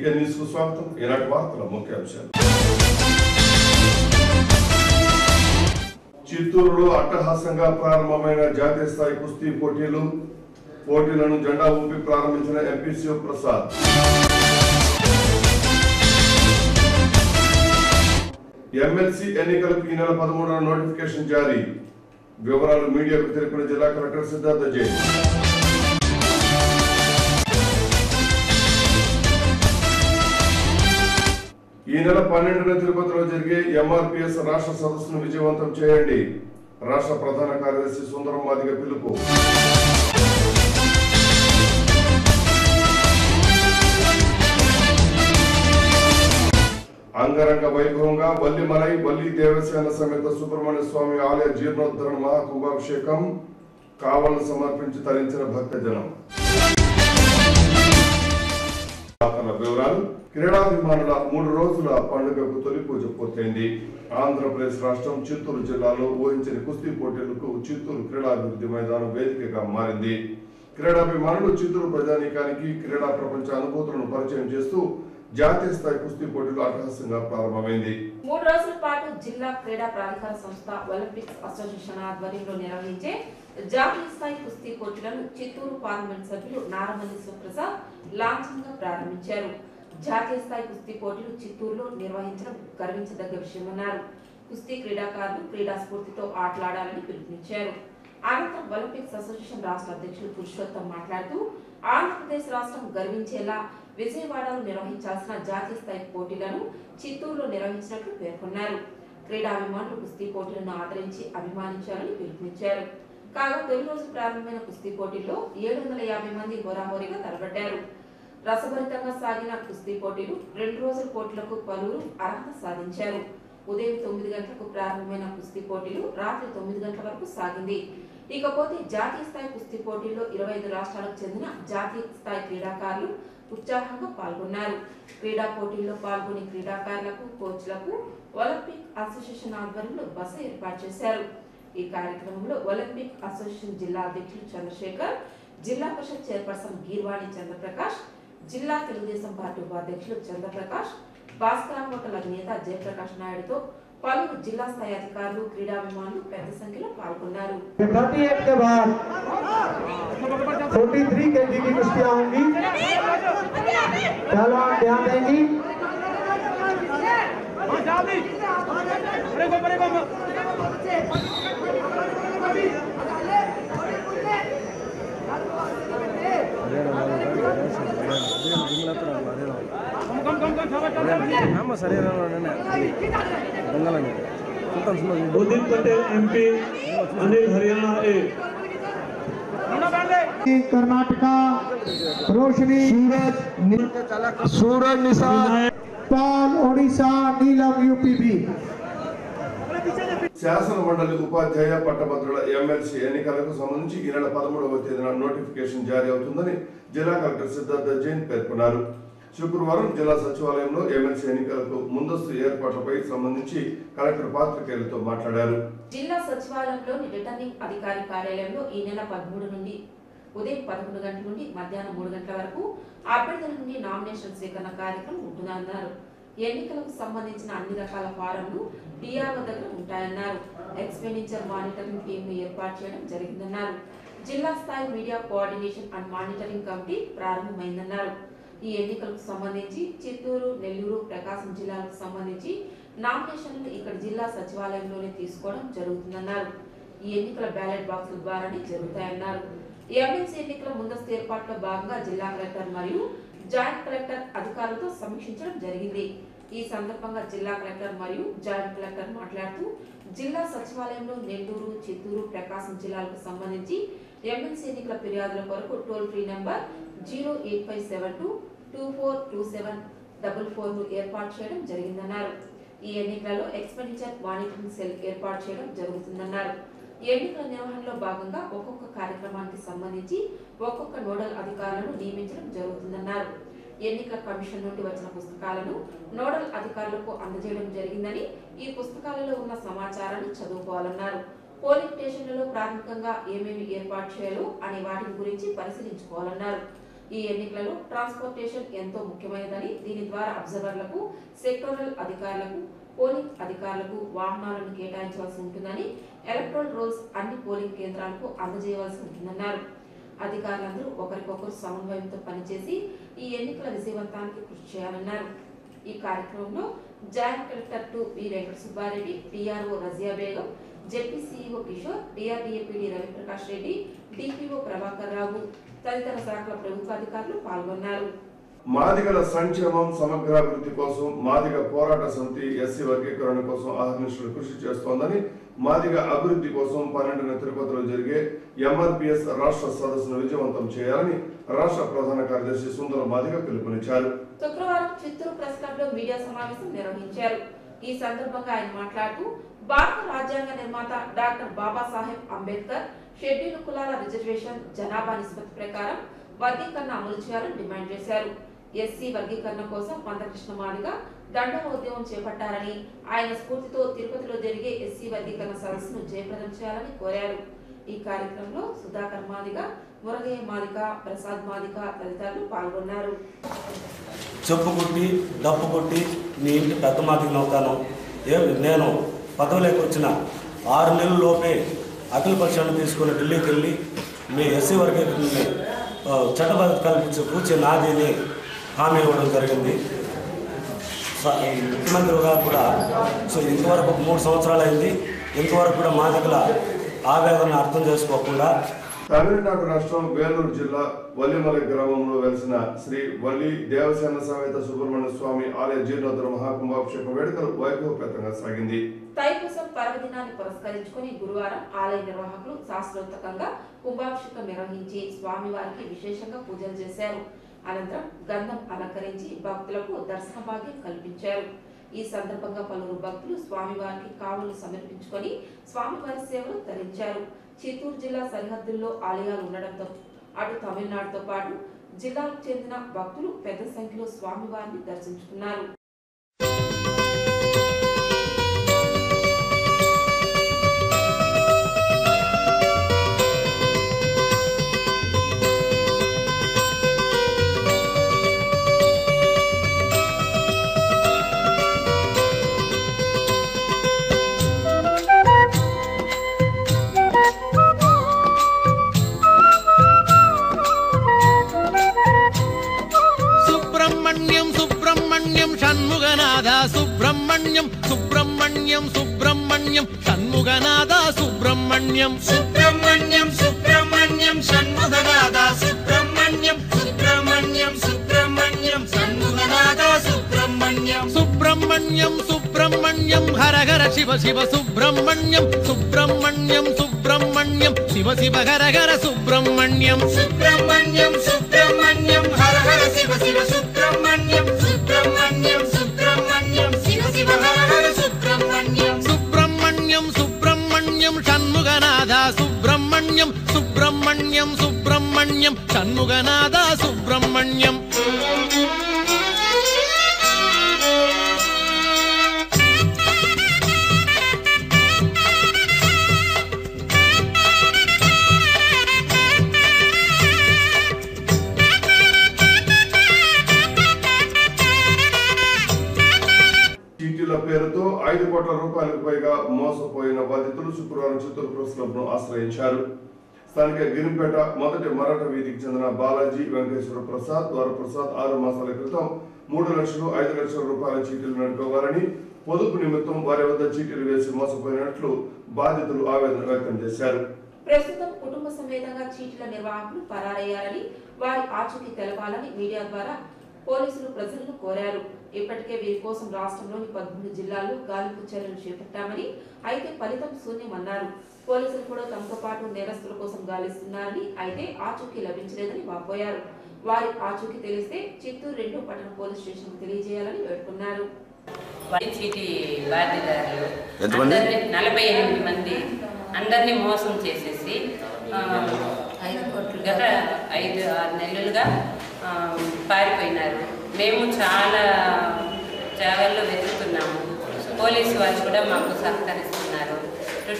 GK news కు స్వాగతం. ఈనాటి వార్తల ముఖ్యాంశాలు. చిత్తూరులో అట్టహాసంగా ప్రారంభమైన జాతీయ స్థాయి కుస్తీ పోటీలను జెండా ఊపి ప్రారంభించిన ఎంపీ శివప్రసాద్. ఎమ్మెల్సీ ఎన్నికలకు ఈ నెల 13న నోటిఫికేషన్ జారీ. వివరాలు మీడియాకు తెలిపిన జిల్లా కలెక్టర్ సిద్ధార్థ జైన్. ఈ నెల 12న తిరుపతిలో జరిగే ఎంఆర్పిఎస్ రాష్ట్ర సదస్సును విజయవంతం చేయండి. రాష్ట్ర ప్రధాన కార్యదర్శి సుందరం మాదిగ పిలుపు. అంగరంగ వైభవంగా వల్లిమలై వల్లి దేవసేన సమేత సుబ్రహ్మణ్య స్వామి ఆలయ జీర్ణోద్ధరణ మహాకుంభాభిషేకం. కావలను సమర్పించి తరించిన భక్తజనం. వివరాలు. క్రీడాభిమానుల 3 రోజుల పండుగకు తొలి పూజ పూర్తయింది. ఆంధ్రప్రదేశ్ రాష్ట్రం చిత్తూరు జిల్లాలో ఊహించని కుస్తీ పోటీలకు చిత్తూరు క్రీడాభివృద్ధి మైదానం వేదికగా మారింది. క్రీడాభిమానులు చిత్తూరు ప్రజానీకానికి క్రీడా ప్రపంచ అనుభూతులను పరిచయం చేస్తూ జాతీయ స్థాయి కుస్తీ పోటీలు అట్టహాసంగా ప్రారంభమైంది. 3 రోజుల పాటు జిల్లా క్రీడా ప్రాధికార సంస్థ ఒలింపిక్స్ అసోసియేషన్ ఆధ్వర్యంలో నిర్వహించే జాతీయ స్థాయి కుస్తీ పోటీలను చిత్తూరు పార్లమెంట్ సభ్యులు నారమల్లి శివప్రసాద్ లాంఛనంగా ప్రారంభించారు. జాతీయ స్థాయి కుస్తీ పోటీలు చిత్తూరులో నిర్వహించడం గర్వించదగ్గ విషయమన్నారు. కుస్తీ క్రీడాకారులు క్రీడా స్ఫూర్తితో ఆటలాడాలని పిలుపునిచ్చారు. అనంతరం ఒలింపిక్స్ అసోసియేషన్ రాష్ట్ర అధ్యక్షులు పురుషోత్తం మాట్లాడుతూ ఆంధ్రప్రదేశ్ రాష్ట్రం గర్వించేలా విజయవాడలో నిర్వహించాల్సిన జాతీయ స్థాయి పోటీలను చిత్తూరులో నిర్వహించినట్లు పేర్కొన్నారు. క్రీడాభిమానులు కుస్తీ పోటీలను ఆదరించి అభిమానించాలని పిలుపునిచ్చారు. కాగా తొలి రోజు ప్రారంభమైన కుస్తీ పోటీల్లో 750 మంది హోరాహోరీగా తలపడ్డారు. రసభరితంగా సాగిన కుస్తీ పోటీలు 2 రోజుల పోటీలకు పలువురు అర్హత సాధించారు. ఉదయం 9 గంటలకు ప్రారంభమైన కుస్తీ పోటీలు రాత్రి 9 గంటల వరకు సాగింది. ఇకపోతే జాతీయ స్థాయి కుస్తీ పోటీల్లో 25 రాష్ట్రాలకు చెందిన జాతీయ స్థాయి క్రీడాకారులు ఉత్సాహంగా పాల్గొన్నారు. క్రీడా పోటీల్లో పాల్గొనే క్రీడాకారులకు కోచ్లకు ఒలింపిక్ అసోసియేషన్ ఆధ్వర్యంలో బస ఏర్పాటు చేశారు. ఈ కార్యక్రమంలో ఒలింపిక్ అసోసియేషన్ జిల్లా అధ్యక్షులు చంద్రశేఖర్, జిల్లా పరిషత్ చైర్పర్సన్ గీర్వాణి చంద్రప్రకాష్, జిల్లా తెలుగుదేశం పార్టీ ఉపాధ్యక్షులు చంద్రప్రకాష్, భాస్కర్ హోటల్ అధినేత జయప్రకాష్ నాయుడుతో పలువురు జిల్లా స్థాయి అధికారులు క్రీడాభిమానులు పెద్ద సంఖ్యలో పాల్గొన్నారు. 38 के बाद 43 kg की कुश्तियां होंगी. पहलवान ध्यान देंगी. उदित पटेल एमपी, अनिल हरियाणा ए, कर्नाटका रोशनी, सूरज निशान, पाल ओडिशा, नीलम यूपीबी. శాసన మండలి ఉపాధ్యాయ పట్టభద్రుల ఎమ్మెల్సీ ఎన్నికలకు సంబంధించి ఈ నెల 13వ తేదీన నోటిఫికేషన్ జారీ అవుతుందని జిల్లా కలెక్టర్ సిద్ధార్థ జైన్ పేర్కొన్నారు. శుక్రవారం జిల్లా సచివాలయంలో ఎమ్మెల్సీ ఎన్నికలకు ముందస్తు ఏర్పాట్లపై సంబంధించి కలెక్టర్ పాత్రికేయులతో మాట్లాడారు. జిల్లా సచివాలయంలోని రిటర్నింగ్ అధికారి కార్యాలయంలో ఈ నెల 13 నుండి ఉదయం 11 గంటల నుండి మధ్యాహ్నం 3 గంటల వరకు అభ్యర్థుల నుండి నామినేషన్ స్వీకరణ కార్యక్రమం ఉంటుందన్నారు. ఎన్నికలకు సంబంధించిన అన్ని రకాల ఫారంలు డిఆర్ఓ దగ్గర ఉంటాయన్నారు. ఎక్స్పెండిచర్ మానిటరింగ్ టీమ్ ఏర్పాటు చేయడం జరిగిందన్నారు. జిల్లా స్థాయి media coordination and monitoring committee ప్రారంభమైందన్నారు. ఈ ఎన్నికలకు సంబంధించి చిత్తూరు, నెల్లూరు, ప్రకాశం జిల్లాలకు సంబంధించి నామినేషన్లు ఇక్కడ జిల్లా సచివాలయంలోనే తీసుకోవడం జరుగుతుందన్నారు. ఈ ఎన్నికల బ్యాలెట్ బాక్సుల ద్వారానే జరుగుతాయన్నారు. ఎమ్మెల్సీ ఎన్నికల ముందస్తు ఏర్పాట్లో భాగంగా జిల్లా కలెక్టర్ మరియు జాయింట్ కలెక్టర్ అధికారులతో సమీక్షించడం జరిగింది. ఈ సందర్భంగా జిల్లా కలెక్టర్ మరియు జాయింట్ కలెక్టర్ మాట్లాడుతూ జిల్లా సచివాలయంలో నెల్లూరు, చిత్తూరు, ప్రకాశం జిల్లాలకు సంబంధించి ఎమ్మెల్సీ ఎన్నికల ఫిర్యాదుల కొరకు టోల్ ఫ్రీ నంబర్ 08572242744 ఏర్పాటు చేయడం జరిగిందన్నారు. ఈ ఎన్నికలలో ఎక్స్పెండిచర్ మానిటరింగ్ సెల్ ఏర్పాటు చేయడం జరుగుతుందన్నారు. ఎన్నికల నిర్వహణలో భాగంగా ఒక్కొక్క కార్యక్రమానికి సంబంధించి ఒక్కొక్క నోడల్ అధికారులను నియమించడం జరుగుతుందన్నారు. ఎన్నికల కమిషన్ నుండి వచ్చిన పుస్తకాలను నోడల్ అధికారులకు అందజేయడం జరిగిందని, ఈ పుస్తకాలలో ఉన్న సమాచారాన్ని చదువుకోవాలన్నారు. పోలింగ్ స్టేషన్లలో ప్రాథమికంగా ఏమేమి ఏర్పాటు చేయాలో అనే వాటి గురించి పరిశీలించుకోవాలన్నారు. ఈ ఎన్నికలలో ట్రాన్స్పోర్టేషన్ ఎంతో ముఖ్యమైనదని దీని ద్వారా అబ్జర్వర్లకు, సెక్టోరల్ అధికారులకు, పోలింగ్ అధికారులకు వాహనాలను కేటాయించవలసి ఉంటుందని, ఎలక్ట్రల్ రోల్స్ అన్ని పోలింగ్ కేంద్రాలకు అందజేయవలసి ఉంటుందన్నారు. అధికారులందరూ ఒకరికొకరు సమన్వయంతో పనిచేసి ఈ ఎన్నికల విజయవంతానికి కృషి చేయాలన్నారు. ఈ కార్యక్రమంలో joint collector 2 V Venkata Subbareddy, DRO Razia Begum, ZP CEO Kishore, DRDA PD Raviprakash Reddy, DPO Prabhakar Rao తదితర శాఖల ప్రభుత్వాధికారులు పాల్గొన్నారు. మాదిగల సంక్షేమం సమగ్రాభివృద్ధి కోసం మాదిగ పోరాట సమితి ఎస్సీ వర్గీకరణ కోసం అహర్నిశలు కృషి చేస్తోందని, మాదిగ అభివృద్ధి కోసం 12న తిరుపతిలో జరిగే ఎంఆర్పీఎస్ రాష్ట్ర సదస్సును విజయవంతం చేయాలని రాష్ట్ర ప్రధాన కార్యదర్శి సుందర మాదిగ పిలుపునిచ్చారు. శుక్రవారం చిత్తూరు ప్రెస్ క్లబ్ లో మీడియా సమావేశం నిర్వహించారు. ఈ సందర్భంగా ఆయన మాట్లాడుతూ భారత రాజ్యాంగ నిర్మాత డాక్టర్ బాబాసాహెబ్ అంబేద్కర్ షెడ్యూల్ కులాల రిజర్వేషన్ జనాభా నిష్పత్తి ప్రకారం వర్గీకరణ అమలు చేయాలని డిమాండ్ చేశారు. ఎస్సీ వర్గీకరణ కోసం మందకృష్ణ మాదిగ దండవ ఉద్యమం చేపట్టారని, ఆయన స్ఫూర్తితో తిరుపతిలో జరిగే ఎస్సీ వర్గీకరణ సదస్సును జయప్రదం చేయాలని కోరారు. ఈ కార్యక్రమంలో సుధాకర్ మాదిగ, మురగయ్య మాదిగ, ప్రసాద్ మాదిగ తదితరులు పాల్గొన్నారు. చెప్పు కొట్టి డప్పు కొట్టి నీ ఇంటి పెద్ద మాదిగను అవుతాను. నేను పదవిలోకి వచ్చిన 6 నెలల లోపే అఖిల పక్షాన్ని తీసుకుని ఢిల్లీకి వెళ్ళి మీ ఎస్సీ వర్గీకరణని చట్టబద్ధత కల్పించే పూర్తి నాదిని హామీ ఇవ్వడం జరిగింది. ముఖ్యమంత్రి గారు కూడా ఇంతవరకు 3 సంవత్సరాలు అయింది. ఇంతవరకు కూడా మాదిగల ఆవేదన అర్థం చేసుకోకుండా తమిళనాడు రాష్ట్రం వేలూరు జిల్లా వల్లిమలై గ్రామంలో వెలిసిన శ్రీ వల్లి దేవసేన సమేత సుబ్రహ్మణ్య స్వామి ఆలయ జీర్ణోద్ధర మహాకుంభాభిషేకం వేడుకలు వైభవపేతంగా సాగింది. తైపూసం పర్వదినాన్ని పురస్కరించుకుని గురువారం ఆలయ నిర్వాహకులు శాస్త్రోక్తంగా కుంభాభిషేకం నిర్వహించి స్వామివారికి విశేషంగా పూజలు చేశారు. అనంతరం గంధం అలంకరించి భక్తులకు దర్శన భాగ్యం కల్పించారు. ఈ సందర్భంగా పలువురు భక్తులు స్వామివారికి కావులు సమర్పించుకొని స్వామివారి సేవలు తరించారు. చిత్తూరు జిల్లా సరిహద్దుల్లో ఆలయాలు ఉండడంతో అటు తమిళనాడుతో పాటు జిల్లాకు చెందిన భక్తులు పెద్ద సంఖ్యలో స్వామివారిని దర్శించుకున్నారు. సుబ్రహ్మణ్యం సుబ్రహ్మణ్యం సుబ్రహ్మణ్యం షణ్ముగనాథ సుబ్రహ్మణ్యం సుబ్రహ్మణ్యం సుబ్రహ్మణ్యం షణ్ముగనాథ సుబ్రహ్మణ్యం సుబ్రహ్మణ్యం సుబ్రహ్మణ్యం షణ్ముగనాథ సుబ్రహ్మణ్యం సుబ్రహ్మణ్యం సుబ్రహ్మణ్యం హర హర శివ శివ సుబ్రహ్మణ్యం సుబ్రహ్మణ్యం సుబ్రహ్మణ్యం శివ శివ హర హర సుబ్రహ్మణ్యం సుబ్రహ్మణ్యం సుబ్రహ్మణ్యం హర హర శివ శివ సుబ్రహ్మణ్యం సుబ్రహ్మణ్యం సుబ్రహ్మణ్యం శివ శివ హర హర సుబ్రహ్మణ్యం సుబ్రహ్మణ్యం సుబ్రహ్మణ్యం షణ్ముగనాథ సుబ్రహ్మణ్యం సుబ్రహ్మణ్యం సుబ్రహ్మణ్యం షణ్ముగనాథ సుబ్రహ్మణ్యం పేరుతో 5 కోట్ల రూపాయలకు పైగా మోసపోయిన బాధితులు శుక్రవారం చిత్తూరు ప్రెస్ క్లబ్ ను ఆశ్రయించారు. స్థానిక గిరిపేట మొదటి మరాఠా వీధికి చెందిన బాలాజీ వెంకటేశ్వర ప్రసాద్ వరప్రసాద్ 6 మాసాల క్రితం 3 లక్షలు 5 లక్షల రూపాయల చీటీలు నడుపుకోవాలని పొదుపు నిమిత్తం వారి వద్ద చీటీలు వేసి మోసపోయినట్లు బాధితులు ఆవేదన వ్యక్తం చేశారు. ప్రస్తుతం కుటుంబ సమేతంగా చీటీల నిర్వాహకులు పరారయ్యారని, వారి ఆచూకీ తెలపాలని మీడియా ద్వారా పోలీసులు ప్రజలను కోరారు. ఇప్పటికే వీరి కోసం రాష్ట్రంలోని 13 జిల్లాల్లో గాలింపు చర్యలు చేపట్టామని, అయితే ఫలితం శూన్యమన్నారు. పోలీసులు కూడా తమతో పాటు నేరస్తుల కోసం గాలిస్తున్నారని, అయితే ఆచూకీ లభించలేదని వాపోయారు. వారి ఆచూకీ తెలిస్తే చిత్తూరు 2 పట్టణ పోలీస్ స్టేషన్ కు తెలియజేయాలని వేడుకున్నారు. చీటీ బాధితులు 48 మంది అందరినీ మోసం చేసేసి 5-6 నెలలుగా పారిపోయినారు. మేము చాలా జాగాల్లో వెతుకుతున్నాము. పోలీసు వాళ్ళు కూడా మాకు సహకరిస్తున్నారు.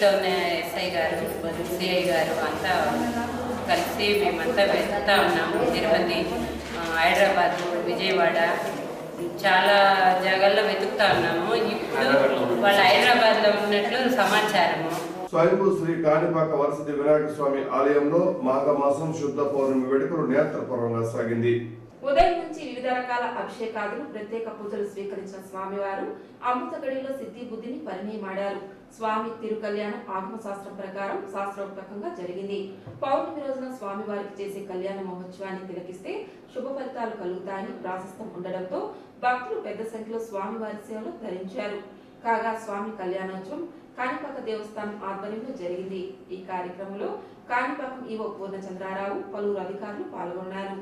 టౌన్ ఎస్ఐ గారు, సిఐ గారు అంతా కలిసి మేమంతా వెతుకుతా ఉన్నాము. తిరుపతి, హైదరాబాద్, విజయవాడ చాలా జాగాల్లో వెతుకుతా ఉన్నాము. ఇప్పుడు వాళ్ళు హైదరాబాద్లో ఉన్నట్లు సమాచారము. స్వయంభూ శ్రీ కాణిపాక వరసిద్ధి వినాయక స్వామి ఆలయంలో మాఘమాసం శుద్ధ పౌర్ణమి వేడుకలు నేత్రపూర్వంగా సాగింది. ఉదయం నుంచి వివిధ రకాల అభిషేకాదులు, ప్రత్యేక పూజలు స్వీకరించిన స్వామివారు అమృత గడిలో సిద్ధి బుద్ధిని పరిణయమాడారు. స్వామి తిరుకల్యాణం ఆగమ శాస్త్రం ప్రకారం శాస్త్రోక్తంగా జరిగింది. పౌర్ణమి రోజున స్వామివారికి చేసే కళ్యాణ మహోత్సవాన్ని తిలకిస్తే శుభ ఫలితాలు కలుగుతాయని ప్రాశస్తం ఉండడంతో భక్తులు పెద్ద సంఖ్యలో స్వామివారి సేవలు ధరించారు. కాగా స్వామి కళ్యాణోత్సవం కాణిపాక దేవస్థానం ఆధ్వర్యంలో జరిగింది. ఈ కార్యక్రమంలో కాణిపాకం ఈవో పూర్ణచంద్రారావు, పలువురు అధికారులు పాల్గొన్నారు.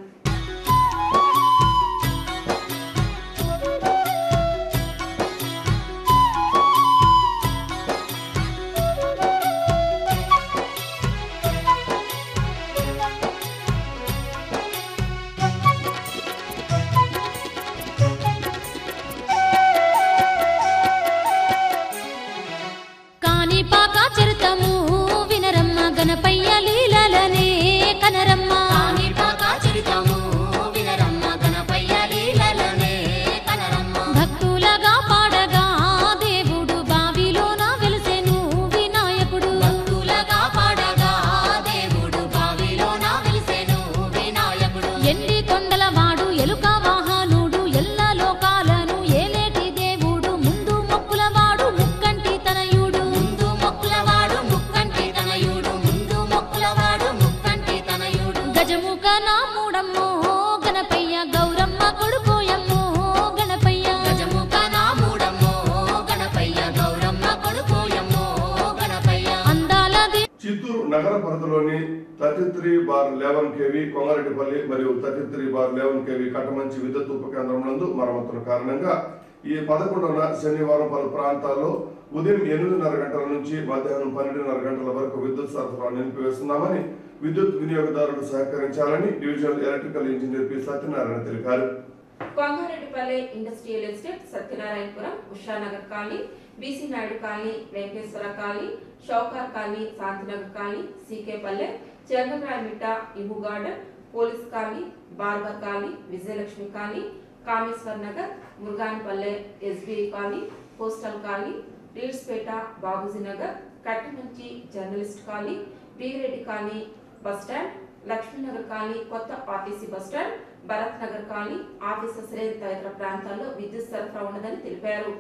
గణపయ్య లీలలనే కనరమ్మ, కాణిపాక చరితము వినరమ్మ, గణపయ్య లీలలనే కనరమ్మ. భక్తులగా పాడగా దేవుడు బావిలోన వెలిసెను వినాయకుడు, భక్తులగా పాడగా దేవుడు బావిలోన వెలిసెను వినాయకుడు. ఎండి కొండల వాడు ఎలుక వాహనుడు, ఎల్ల లోకాలను ఏలేటి దేవుడు, ముందు మొక్కుల వాడు ముక్కంటి తనయుడు, ముందు మొక్కుల వాడు ముక్కంటి తనయుడు, గజముఖ నాముడమ్మో గణపయ్య, గౌరమ్మ కొడుకోయమ్మో గణపయ్య, గజముఖ నాముడమ్మో గణపయ్య, గౌరమ్మ కొడుకోయమ్మో గణపయ్య. అందాలది చిత్తూరు నగర పరిధిలోని 33/11 kV కొంగారెడ్డిపల్లి మరియు 33/11 kV కట్టమంచి విద్యుత్ ఉప కేంద్రం నందు మరమ్మతుల కారణంగా ఈ 11న శనివారం పలు ప్రాంతాల్లో ఉదయం 8:30 గంటల నుంచి మధ్యాహ్నం 12:30 గంటల వరకు విద్యుత్ సరఫరా నిలిపివేస్తున్నామని విద్యుత్ వినియోగదారులు సహకరించాలని divisional electrical engineer P Satyanarayana తెలిపారు. Kongareddipalli industrial estate, Satyanarayanapuram, Ushanagar colony, BC Naidu colony, Venkateswara colony, Shoukar colony, Shantinagar colony, CKPalle, Chengarayamitta, ఇహు garden, police colony, barber colony, Vijayalakshmi colony, Kameswar Nagar, Muruganpalle, SBI colony, postal colony, Reedspeta, Babuji Nagar, Kattamanchi, journalist colony, Bireddy colony, bus stand, Lakshminagar colony, కొత్త RTC bus stand, Bharat Nagar colony, officers range తదితర ప్రాంతాల్లో విద్యుత్ సరఫరా ఉండదని తెలిపారు.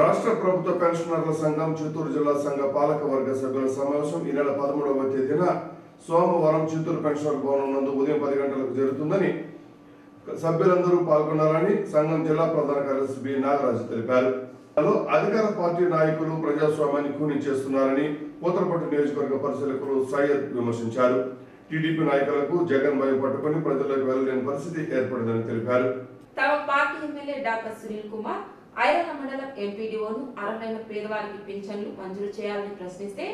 రాష్ట్ర ప్రభుత్వ పెన్షనర్ల సంఘం చిత్తూరు జిల్లా సంఘ పాలక వర్గ సభ్యుల సమావేశం ఈ నెల 13వ తేదీన సోమవారం చిత్తూరు పెన్షనర్ భవనం నందు ఉదయం 10 గంటలకు జరుగుతుందని సభ్యులందరూ పాల్గొనాలని సంఘం జిల్లా ప్రధాన కార్యదర్శి బి నాగరాజు తెలిపారు. అధికార పార్టీ నాయకులు ప్రజాస్వామ్యాన్ని ఖూనీ చేస్తున్నారని పూతలపట్టు నియోజకవర్గ పరిశీలకులు సయ్యద్ విమర్శించారు. టీడీపీ నాయకులకు జగన్ భయం పట్టుకుని ప్రజలకు వెళ్లలేని పరిస్థితి ఏర్పడిందని తెలిపారు. తమ party MLA doctor Sunil Kumar Irala మండలం ఎంపీడీఓను అర్హులైన పేదవారికి పింఛన్లు మంజూరు చేయాలని ప్రశ్నిస్తే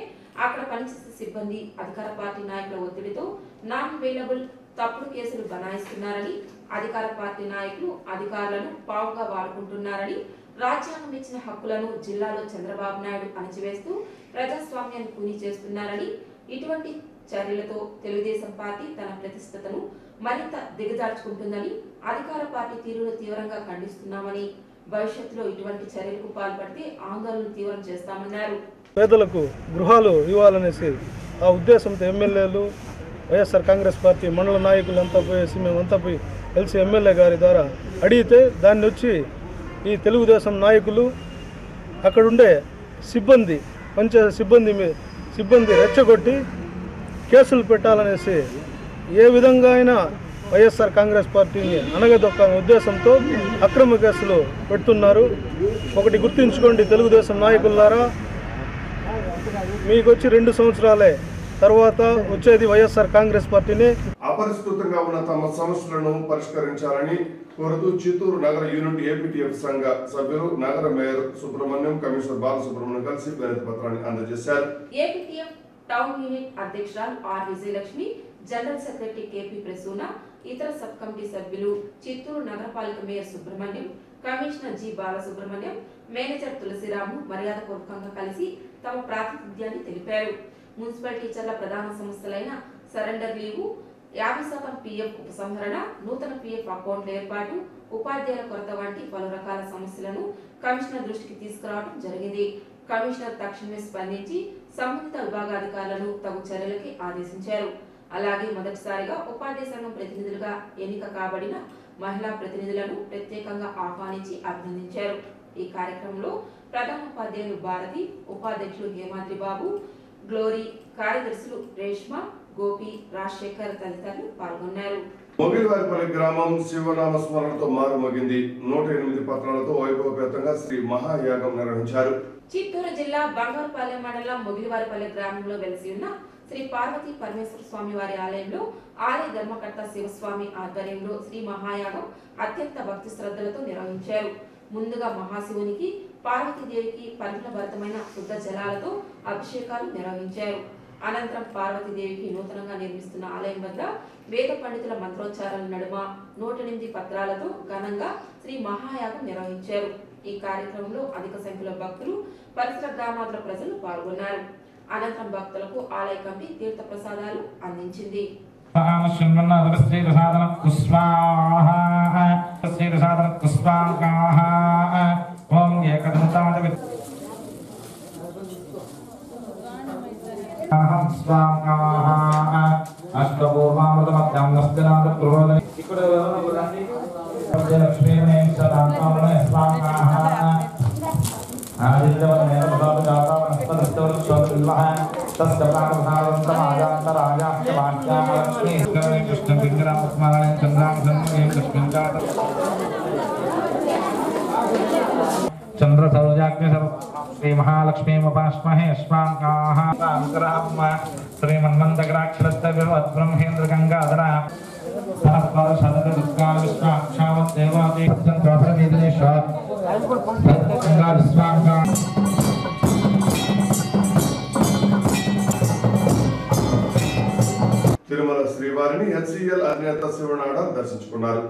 అక్కడ పనిచేసే సిబ్బంది అధికార పార్టీ నాయకుల ఒత్తిడితో నాన్ అవైలబుల్ తప్పుడు కేసులు బనాయిస్తున్నారని, అధికార పార్టీ నాయకులు అధికారులను పావుగా వాడుకుంటున్నారని, రాజ్యాంగం ఇచ్చిన హక్కులను జిల్లాలో చంద్రబాబు నాయుడు అణచివేస్తూ ప్రజాస్వామ్యాన్ని కూనీ చేస్తున్నారని, ఇటువంటి చర్యలతో తెలుగుదేశం పార్టీ తన ప్రతిష్టతను మరింత దిగజార్చుకుంటుందని, అధికార పార్టీ తీరును తీవ్రంగా ఖండిస్తున్నామని, భవిష్యత్తులో ఇటువంటి చర్యలకు పాల్పడితే ఆందోళన తీవ్రం చేస్తామన్నారు. పేదలకు గృహాలు ఇవ్వాలనేసి ఆ ఉద్దేశంతో ఎమ్మెల్యేలు, వైఎస్ఆర్ కాంగ్రెస్ పార్టీ మండల నాయకులంతా పోయేసి మేమంతా పోయి కలిసి ఎమ్మెల్యే గారి ద్వారా అడిగితే దాన్ని వచ్చి ఈ తెలుగుదేశం నాయకులు అక్కడుండే సిబ్బంది పనిచేసే సిబ్బంది రెచ్చగొట్టి కేసులు పెట్టాలనేసి ఏ విధంగా అయినా వైఎస్ఆర్ కాంగ్రెస్ పార్టీని అనగదొక్కాలనే ఉద్దేశంతో అక్రమ కేసులు పెడుతున్నారు. ఒకటి గుర్తుంచుకోండి తెలుగుదేశం నాయకులారా, మీకు వచ్చి 2 సంవత్సరాలే, తర్వాత వచ్చేది వైఎస్ఆర్ కాంగ్రెస్ పార్టీని. అపరిష్కృతంగా ఉన్న తమ సమస్యలను పరిష్కరించాలని కోరుతూ చిత్తూరు నగర యూనిట్ ఏపీటీఎఫ్ సంఘ సభ్యులు నగర మేయర్ సుబ్రహ్మణ్యం, కమిషనర్ బాలసుబ్రహ్మణ్యం కలిసి వినతి పత్రాన్ని అందజేశారు. ఏపీటీఎఫ్ టౌన్ యూనిట్ అధ్యక్షురాలు R Vijayalakshmi, general secretary KP Prasuna, ఇతర సబ్ కమిటీ సభ్యులు చిత్తూరు నగరపాలిక mayor Subrahmanyam, commissioner G Balasubrahmanyam, manager Tulasiramu మర్యాదపూర్వకంగా కలిసి తమ ప్రాతినిధ్యాన్ని తెలిపారు. మున్సిపల్ టీచర్ల ప్రధాన సమస్యలైన సరెండర్ లీవు, 50% PF ఉపసంహరణ, నూతన PF అకౌంట్ల ఏర్పాటు, ఉపాధ్యాయుల కొరత వంటి పలు రకాల సమస్యలను కమిషనర్ దృష్టికి తీసుకురావడం జరిగింది. కమిషనర్ తక్షణమే స్పందించి సంబంధిత విభాగాధికారులను తగు చర్యలకి ఆదేశించారు. అలాగే మొదటిసారిగా ఉపాధ్యాయ సంఘం ప్రతినిధులుగా ఎన్నిక కాబడిన మహిళా ప్రతినిధులను ప్రత్యేకంగా ఆహ్వానించి అభినందించారు. ఈ కార్యక్రమంలో ప్రధాన ఉపాధ్యాయులు భారతి, ఉపాధ్యక్షులు హేమాద్రి బాబు, గ్లోరీ, కార్యదర్శులు రేష్మ, గోపి, రాజశేఖర్ తదితరులు పాల్గొన్నారు. మొగిలివారిపల్లి గ్రామం శివనామ స్మరణతో మారుమోగింది. 108 పత్రాలతో వైభవపేతంగా శ్రీ మహాయాగం నిర్వహించారు. చిత్తూరు జిల్లా బంగారుపాలెం మండలం మొగిలివారిపల్లి గ్రామంలో వెలిసి ఉన్న శ్రీ పార్వతీ పరమేశ్వర స్వామి వారి ఆలయంలో ఆలయ ధర్మకర్త శివస్వామి ఆధ్వర్యంలో శ్రీ మహాయాగం అత్యంత భక్తి శ్రద్ధలతో నిర్వహించారు. ముందుగా మహాశివునికి, పార్వతీదేవికి పరిమళ భరితమైన శుద్ధ జలాలతో అభిషేకాలు నిర్వహించారు. అనంతరం పార్వతీదేవికి నూతనంగా నిర్మిస్తున్న ఆలయం వద్ద వేద పండితుల మంత్రోచ్చారాల నడుమ 108 పత్రాలతో ఘనంగా శ్రీ మహాయాగం నిర్వహించారు. ఈ కార్యక్రమంలో అధిక సంఖ్యలో భక్తులు, పరిసర గ్రామాల ప్రజలు పాల్గొన్నారు. అనంతరం భక్తులకు ఆలయ కమిటీ తీర్థ ప్రసాదాలు అందించింది. चंद्र सौजाग्नि श्री महालक्ष्मी उपास्महे अस्माकाः श्रीमन्मन्दग्राक्षरस्तविर्वद्ब्रह्मेन्द्र गंगाधर परस्पर सदत दुर्गा विश्वाक्षावत् देवादि सत्संगाप्रनिदेशः गंगा विश्वाका తిరుమల శ్రీవారిని HCL అధినేత శివనాడ దర్శించుకున్నారు.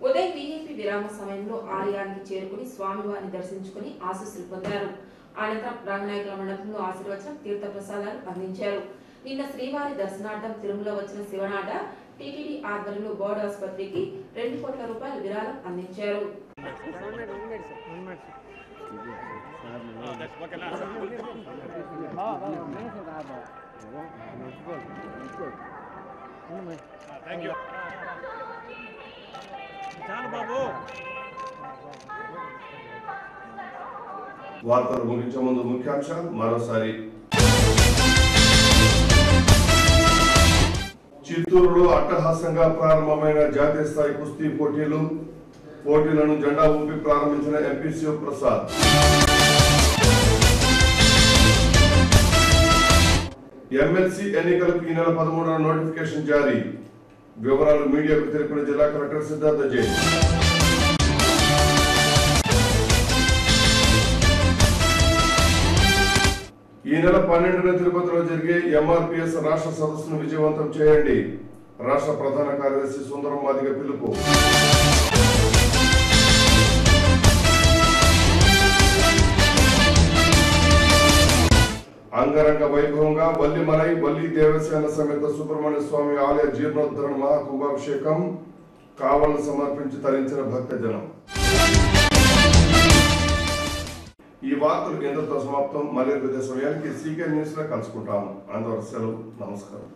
ఉదయం వీఐపీ విరామ సమయంలో ఆలయానికి చేరుకుని స్వామివారిని దర్శించుకుని ఆశీస్సులు పొందారు. అనంతరం రంగనాయకుల మండపంలో ఆశీర్వచనం, తీర్థ ప్రసాదాలు అందించారు. నిన్న శ్రీవారి దర్శనార్థం తిరుమల వచ్చిన శివనాడ టీటీడీ ఆధ్వర్యంలో బోర్డు ఆసుపత్రికి 2 కోట్ల రూపాయల విరాళం అందించారు. వార్తలు ముగించే ముందు ముఖ్యాంశాలు మరోసారి. చిత్తూరులో అట్టహాసంగా ప్రారంభమైన జాతీయ స్థాయి కుస్తీ పోటీలను జెండా ఊపి ప్రారంభించిన ఎంపీ శివప్రసాద్. ఎమ్మెల్సీ ఎన్నికలకు ఈ నెల 13న నోటిఫికేషన్ జారీ. వివరాలు మీడియాకు తెలిపిన జిల్లా కలెక్టర్ సిద్ధార్థ జైన్. ఈ నెల 12న తిరుపతిలో జరిగే MRPS రాష్ట్ర సదస్సును విజయవంతం చేయండి. రాష్ట్ర ప్రధాన కార్యదర్శి సుందరం మాదిగ పిలుపు. అంగరంగ వైభవంగా వల్లిమలై వల్లి దేవసేన సమేత సుబ్రహ్మణ్య స్వామి ఆలయ జీర్ణోద్ధరణ మహాకుంభాభిషేకం. కావలను సమర్పించి తరించిన భక్తజనం. ఈ వార్తలు కేంద్రంతో సమాప్తం. మళ్ళీ విదేశ సమయానికి CK న్యూస్ లో కలుసుకుంటాము. అందరూ సెలవు. నమస్కారం.